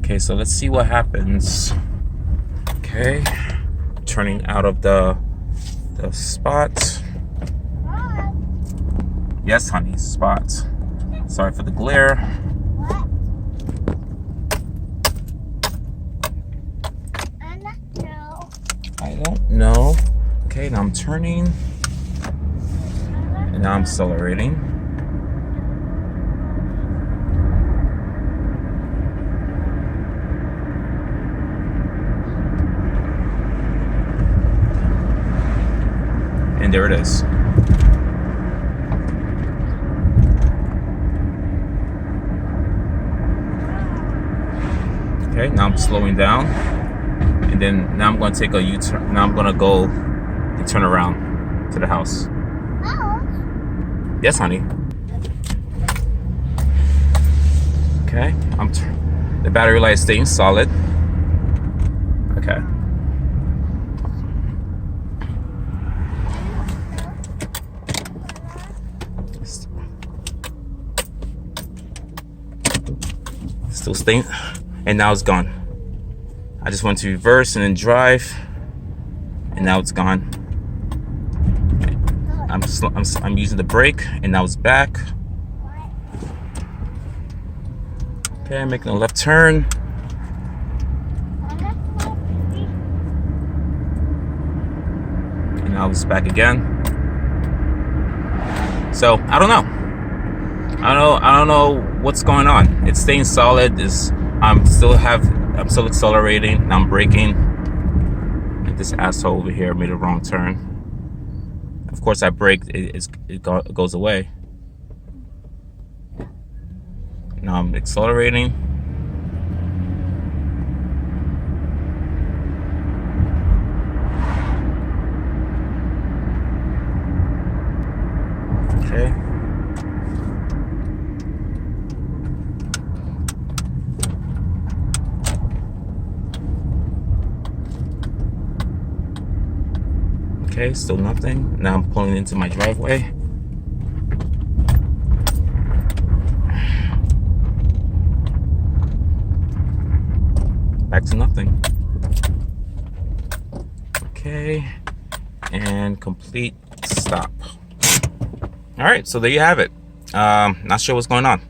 Okay, so let's see what happens. Okay, turning out of the spot. Yes, honey, spot. Sorry for the glare. I don't know. Okay, now I'm turning. And now I'm accelerating. And there it is. Okay, now I'm slowing down. And then now I'm going to take a U-turn. Now I'm going to go and turn around to the house. Yes, honey. Okay, the battery light is staying solid. Okay. Still staying, and now it's gone. I just went to reverse and then drive, and now it's gone. I'm using the brake, and now it's back. Okay, I'm making a left turn. And now it's back again. So I don't know. I don't know what's going on. It's staying solid. I'm still accelerating. Now I'm braking. And this asshole over here made a wrong turn. Of course, I braked. It goes away. Now I'm accelerating. Okay. Okay, still nothing. Now I'm pulling into my driveway. Back to nothing. Okay, and complete stop. All right, so there you have it. Not sure what's going on.